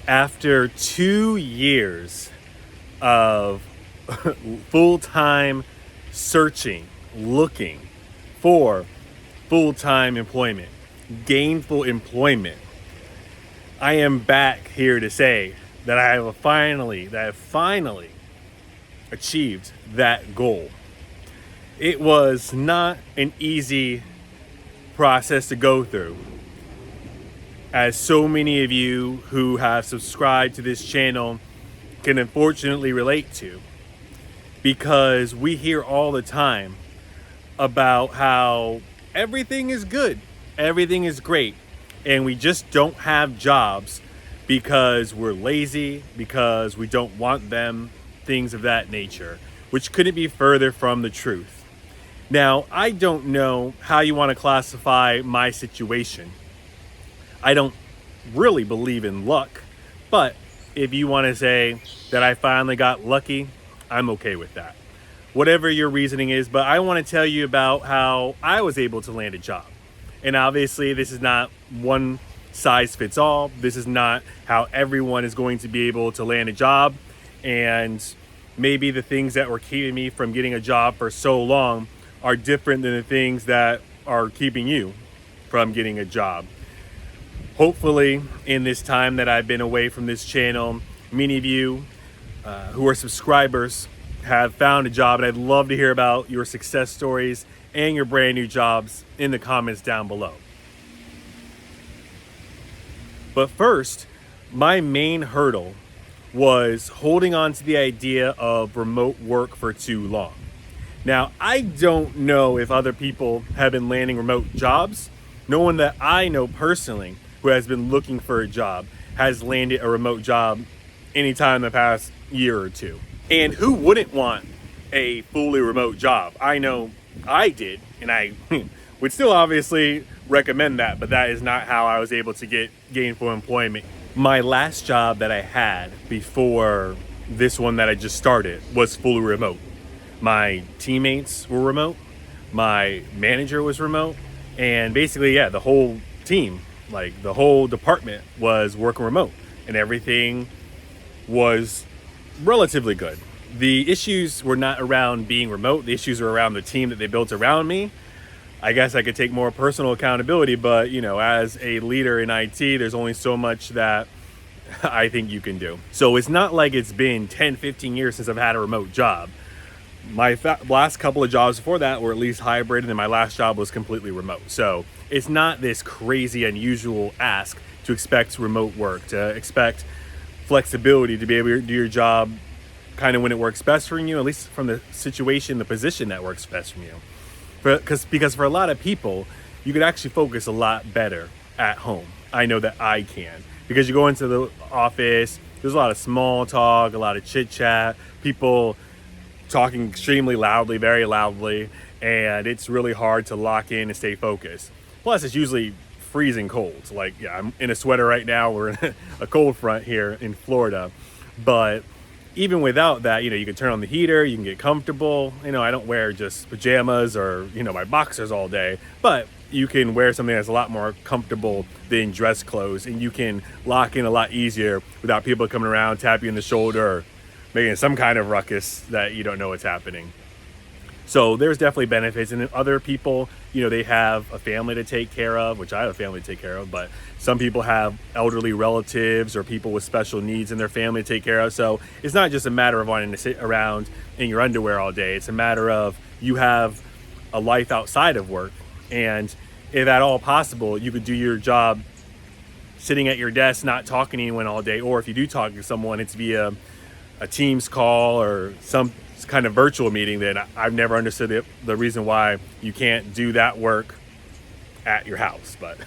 After 2 years of full-time searching, looking for full-time employment, gainful employment, I am back here to say that I have finally achieved that goal. It was not an easy process to go through, as so many of you who have subscribed to this channel can unfortunately relate to, because we hear all the time about how everything is good, everything is great, and we just don't have jobs because we're lazy, because we don't want them, things of that nature, which couldn't be further from the truth. Now, I don't know how you want to classify my situation. I don't really believe in luck, but if you want to say that I finally got lucky, I'm okay with that. Whatever your reasoning is, but I want to tell you about how I was able to land a job. And obviously, this is not one size fits all. This is not how everyone is going to be able to land a job. And maybe the things that were keeping me from getting a job for so long are different than the things that are keeping you from getting a job. Hopefully, in this time that I've been away from this channel, many of you who are subscribers have found a job, and I'd love to hear about your success stories and your brand new jobs in the comments down below. But first, my main hurdle was holding on to the idea of remote work for too long. Now, I don't know if other people have been landing remote jobs. No one that I know personally who has been looking for a job has landed a remote job anytime in the past year or two. And who wouldn't want a fully remote job? I know I did, and I would still obviously recommend that, but that is not how I was able to get gainful employment. My last job that I had before this one that I just started was fully remote. My teammates were remote, my manager was remote, and basically, yeah, the whole team, like the whole department, was working remote, and everything was relatively good. The issues were not around being remote. The issues were around the team that they built around me. I guess I could take more personal accountability, but as a leader in IT, there's only so much that I think you can do. So it's not like it's been 10, 15 years since I've had a remote job. My last couple of jobs before that were at least hybrid, and then my last job was completely remote. So it's not this crazy, unusual ask to expect remote work, to expect flexibility to be able to do your job kind of when it works best for you, at least from the situation, the position that works best for you. Because for a lot of people, you could actually focus a lot better at home. I know that I can. Because you go into the office, there's a lot of small talk, a lot of chit chat, people talking extremely loudly, very loudly, and it's really hard to lock in and stay focused. Plus, it's usually freezing cold. Like, yeah, I'm in a sweater right now. We're in a cold front here in Florida. But even without that, you can turn on the heater, you can get comfortable. I don't wear just pajamas or, my boxers all day, but you can wear something that's a lot more comfortable than dress clothes, and you can lock in a lot easier without people coming around, tapping you in the shoulder, or making some kind of ruckus that you don't know what's happening. So there's definitely benefits. And then other people, they have a family to take care of, which I have a family to take care of, but some people have elderly relatives or people with special needs in their family to take care of. So it's not just a matter of wanting to sit around in your underwear all day. It's a matter of you have a life outside of work. And if at all possible, you could do your job sitting at your desk, not talking to anyone all day. Or if you do talk to someone, it's via a Teams call or some kind of virtual meeting. Then I've never understood the reason why you can't do that work at your house. But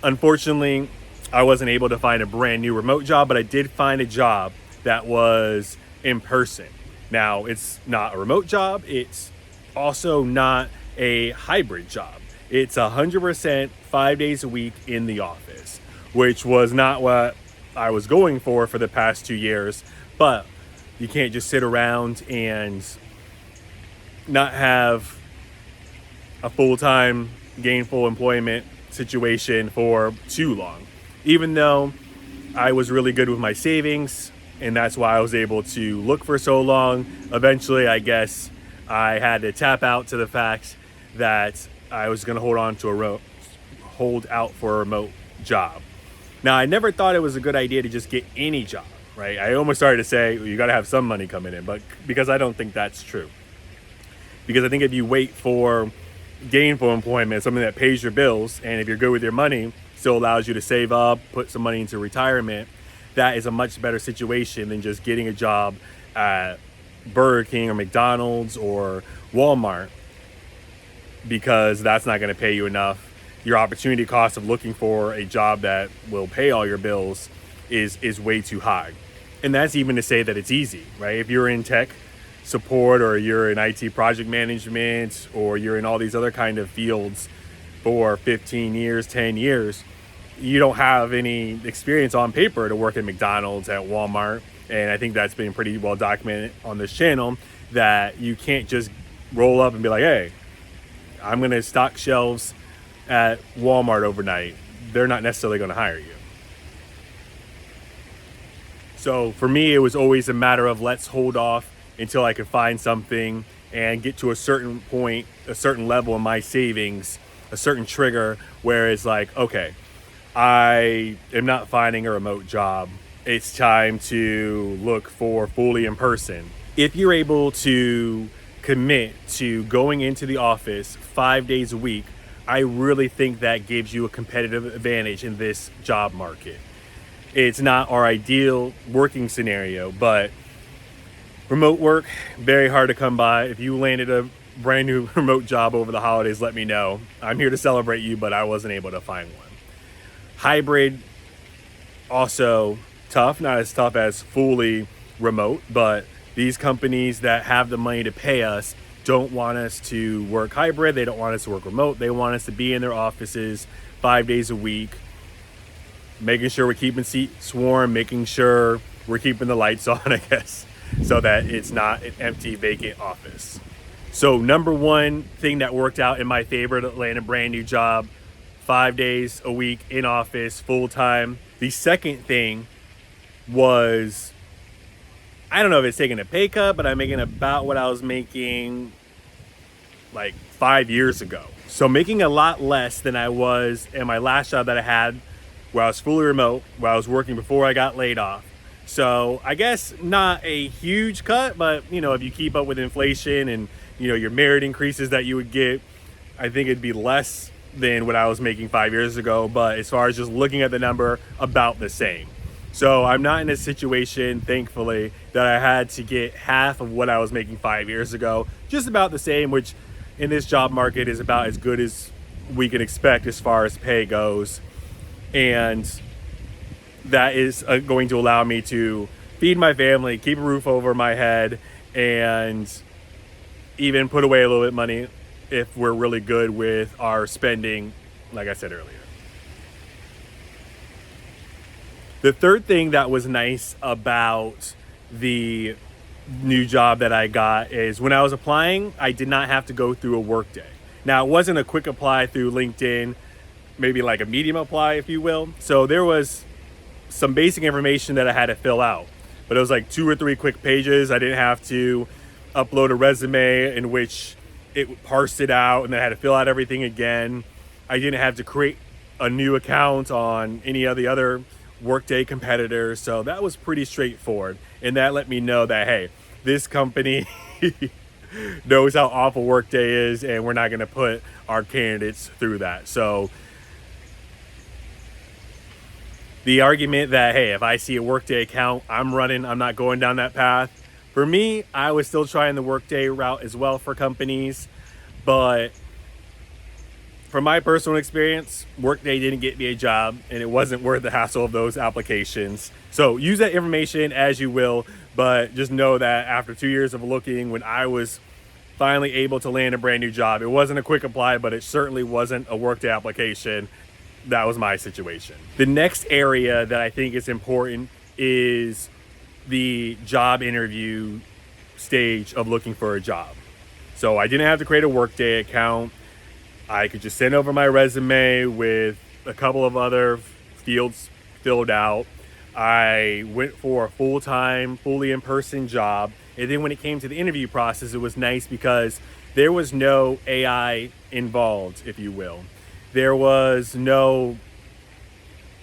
unfortunately, I wasn't able to find a brand new remote job, but I did find a job that was in person. Now, it's not a remote job. It's also not a hybrid job. It's 100% 5 days a week in the office, which was not what I was going for the past 2 years. But you can't just sit around and not have a full-time gainful employment situation for too long. Even though I was really good with my savings, and that's why I was able to look for so long. Eventually, I guess I had to tap out to the fact that I was going to hold out for a remote job. Now, I never thought it was a good idea to just get any job, right? I almost started to say, well, you got to have some money coming in, but because I don't think that's true. Because I think if you wait for gainful employment, something that pays your bills, and if you're good with your money, still allows you to save up, put some money into retirement, that is a much better situation than just getting a job at Burger King or McDonald's or Walmart, because that's not going to pay you enough. Your opportunity cost of looking for a job that will pay all your bills is way too high. And that's even to say that it's easy, right? If you're in tech support, or you're in IT project management, or you're in all these other kind of fields for 15 years, 10 years, you don't have any experience on paper to work at McDonald's, at Walmart. And I think that's been pretty well documented on this channel, that you can't just roll up and be like, hey, I'm going to stock shelves at Walmart overnight. They're not necessarily going to hire you. So for me, it was always a matter of let's hold off until I could find something and get to a certain point, a certain level in my savings, a certain trigger where it's like, okay, I am not finding a remote job. It's time to look for fully in person. If you're able to commit to going into the office 5 days a week, I really think that gives you a competitive advantage in this job market. It's not our ideal working scenario, but remote work, very hard to come by. If you landed a brand new remote job over the holidays, let me know. I'm here to celebrate you, but I wasn't able to find one. Hybrid, also tough, not as tough as fully remote, but these companies that have the money to pay us don't want us to work hybrid. They don't want us to work remote. They want us to be in their offices 5 days a week, making sure we're keeping seats warm, making sure we're keeping the lights on, I guess, so that it's not an empty, vacant office. So number one thing that worked out in my favor to land a brand new job, 5 days a week in office, full time. The second thing was, I don't know if it's taking a pay cut, but I'm making about what I was making like 5 years ago. So making a lot less than I was in my last job that I had, where I was fully remote, where I was working before I got laid off. So I guess not a huge cut, but if you keep up with inflation and your merit increases that you would get, I think it'd be less than what I was making 5 years ago. But as far as just looking at the number, about the same. So I'm not in a situation, thankfully, that I had to get half of what I was making 5 years ago. Just about the same, which in this job market is about as good as we can expect as far as pay goes. And that is going to allow me to feed my family, keep a roof over my head, and even put away a little bit of money if we're really good with our spending, like I said earlier. The third thing that was nice about the new job that I got is when I was applying, I did not have to go through a workday. Now, it wasn't a quick apply through LinkedIn, maybe like a medium apply, if you will. So there was some basic information that I had to fill out, but it was like 2 or 3 quick pages. I didn't have to upload a resume in which it parsed it out and then I had to fill out everything again. I didn't have to create a new account on any of the other Workday competitors. So that was pretty straightforward. And that let me know that, hey, this company knows how awful Workday is, and we're not going to put our candidates through that. So the argument that, hey, if I see a Workday account, I'm not going down that path. For me, I was still trying the Workday route as well for companies, but from my personal experience, Workday didn't get me a job, and it wasn't worth the hassle of those applications. So use that information as you will, but just know that after 2 years of looking, when I was finally able to land a brand new job, it wasn't a quick apply, but it certainly wasn't a Workday application. That was my situation. The next area that I think is important is the job interview stage of looking for a job. So I didn't have to create a Workday account. I could just send over my resume with a couple of other fields filled out. I went for a full-time, fully in-person job. And then when it came to the interview process, it was nice because there was no AI involved, if you will. There was no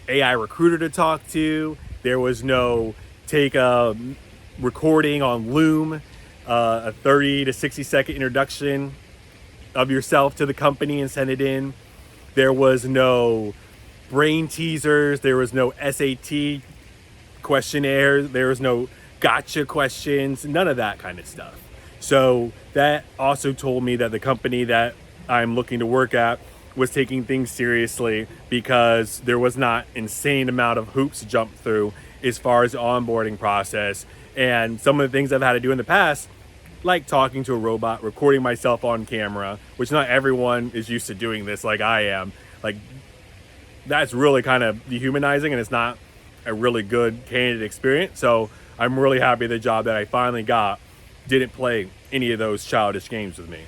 AI recruiter to talk to. There was no take a recording on Loom, a 30 to 60-second introduction of yourself to the company and send it in. There was no brain teasers. There was no SAT questionnaire. There was no gotcha questions, none of that kind of stuff. So that also told me that the company that I'm looking to work at was taking things seriously, because there was not insane amount of hoops to jump through as far as the onboarding process. And some of the things I've had to do in the past, like talking to a robot, recording myself on camera, which not everyone is used to doing this like I am. Like, that's really kind of dehumanizing, and it's not a really good candidate experience. So I'm really happy the job that I finally got didn't play any of those childish games with me.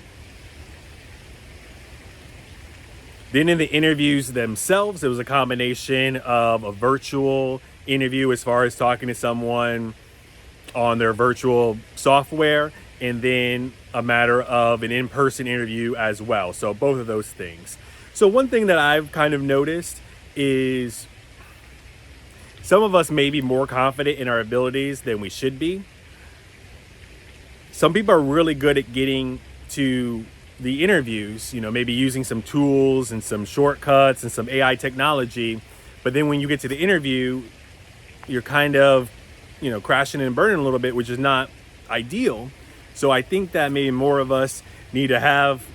Then in the interviews themselves, it was a combination of a virtual interview as far as talking to someone on their virtual software, and then a matter of an in-person interview as well. So both of those things. So one thing that I've kind of noticed is some of us may be more confident in our abilities than we should be. Some people are really good at getting to the interviews, maybe using some tools and some shortcuts and some AI technology. But then when you get to the interview, you're kind of, crashing and burning a little bit, which is not ideal. So I think that maybe more of us need to have,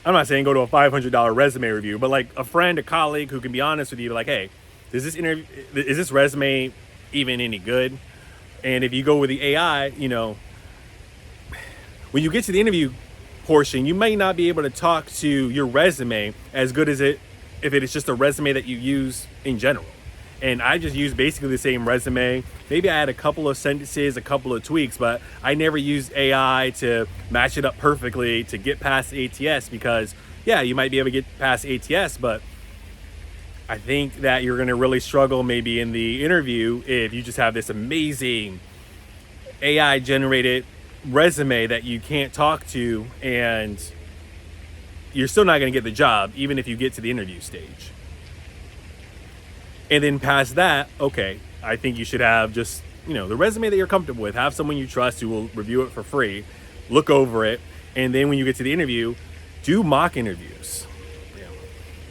I'm not saying go to a $500 resume review, but like a friend, a colleague who can be honest with you, like, hey, is this resume even any good? And if you go with the AI, when you get to the interview portion, you may not be able to talk to your resume as good as if it is just a resume that you use in general. And I just use basically the same resume. Maybe I had a couple of sentences, a couple of tweaks, but I never used AI to match it up perfectly to get past ATS, because yeah, you might be able to get past ATS, but I think that you're going to really struggle maybe in the interview if you just have this amazing AI generated resume that you can't talk to, and you're still not going to get the job even if you get to the interview stage. And then past that, okay, I think you should have just, the resume that you're comfortable with. Have someone you trust who will review it for free, look over it, and then when you get to the interview, do mock interviews.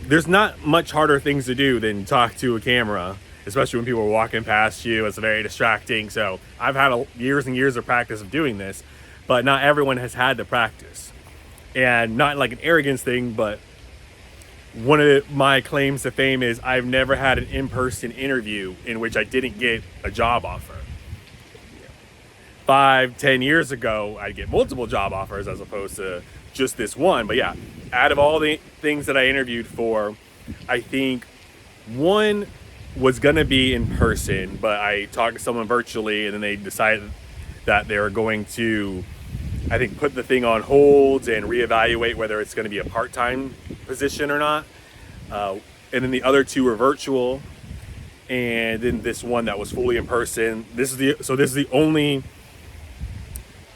There's not much harder things to do than talk to a camera, especially when people are walking past you. It's very distracting. So I've had years and years of practice of doing this, but not everyone has had the practice. And not like an arrogance thing, but one of my claims to fame is I've never had an in-person interview in which I didn't get a job offer. 5-10 years ago, I'd get multiple job offers as opposed to just this one. But yeah, out of all the things that I interviewed for, I think one was gonna be in person, but I talked to someone virtually, and then they decided that they were going to, I think, put the thing on hold and reevaluate whether it's gonna be a part-time position or not. And then the other two were virtual, and then this one that was fully in person. This is the only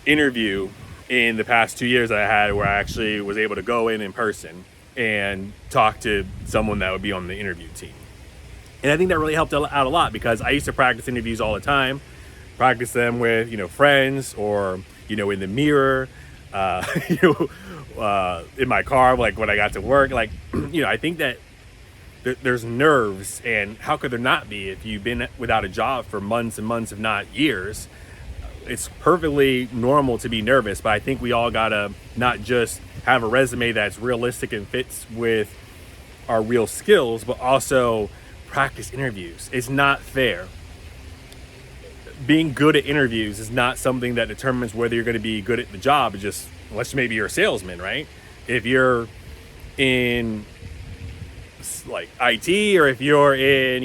interview in the past 2 years that I had where I actually was able to go in person and talk to someone that would be on the interview team. And I think that really helped out a lot, because I used to practice interviews all the time, practice them with, friends, or, in the mirror, in my car, like when I got to work, like, I think that there's nerves, and how could there not be if you've been without a job for months and months, if not years? It's perfectly normal to be nervous, but I think we all gotta not just have a resume that's realistic and fits with our real skills, but also practice interviews. It's not fair. Being good at interviews is not something that determines whether you're going to be good at the job. It's just, unless maybe you're a salesman, right? If you're in like IT, or if you're in,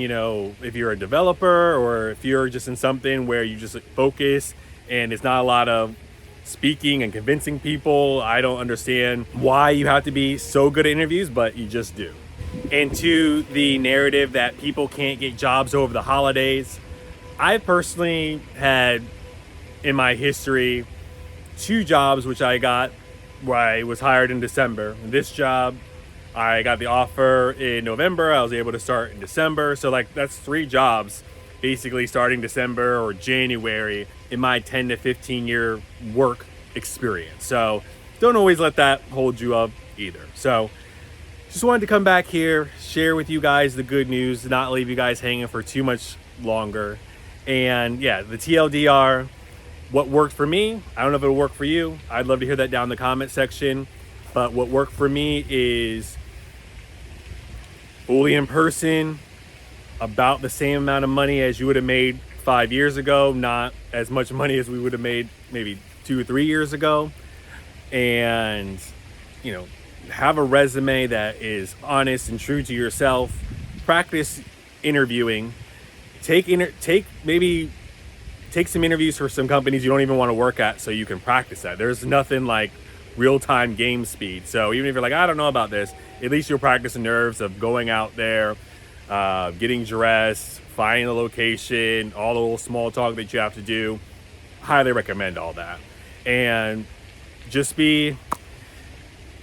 if you're a developer, or if you're just in something where you just focus and it's not a lot of speaking and convincing people, I don't understand why you have to be so good at interviews, but you just do. into the narrative that people can't get jobs over the holidays. I personally had in my history 2 jobs which I got where I was hired in December. This job, I got the offer in November. I was able to start in December. So like that's 3 jobs basically starting December or January in my 10 to 15 year work experience. So don't always let that hold you up either. So just wanted to come back here, share with you guys the good news, not leave you guys hanging for too much longer. And yeah, the TLDR, what worked for me, I don't know if it'll work for you. I'd love to hear that down in the comment section. But what worked for me is fully in person, about the same amount of money as you would have made 5 years ago, not as much money as we would have made maybe 2 or 3 years ago. And, you know, have a resume that is honest and true to yourself. Practice interviewing. Take some interviews for some companies you don't even want to work at so you can practice that. There's nothing like real-time game speed. So even if you're like, I don't know about this, at least you'll practice the nerves of going out there, getting dressed, finding the location, all the little small talk that you have to do. Highly recommend all that. And just be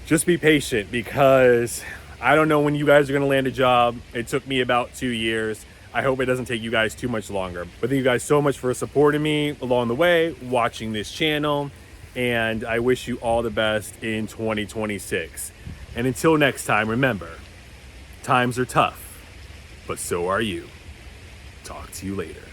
patient, because I don't know when you guys are going to land a job. It took me about 2 years. I hope it doesn't take you guys too much longer. But thank you guys so much for supporting me along the way, watching this channel, and I wish you all the best in 2026. And until next time, remember, times are tough, but so are you. Talk to you later.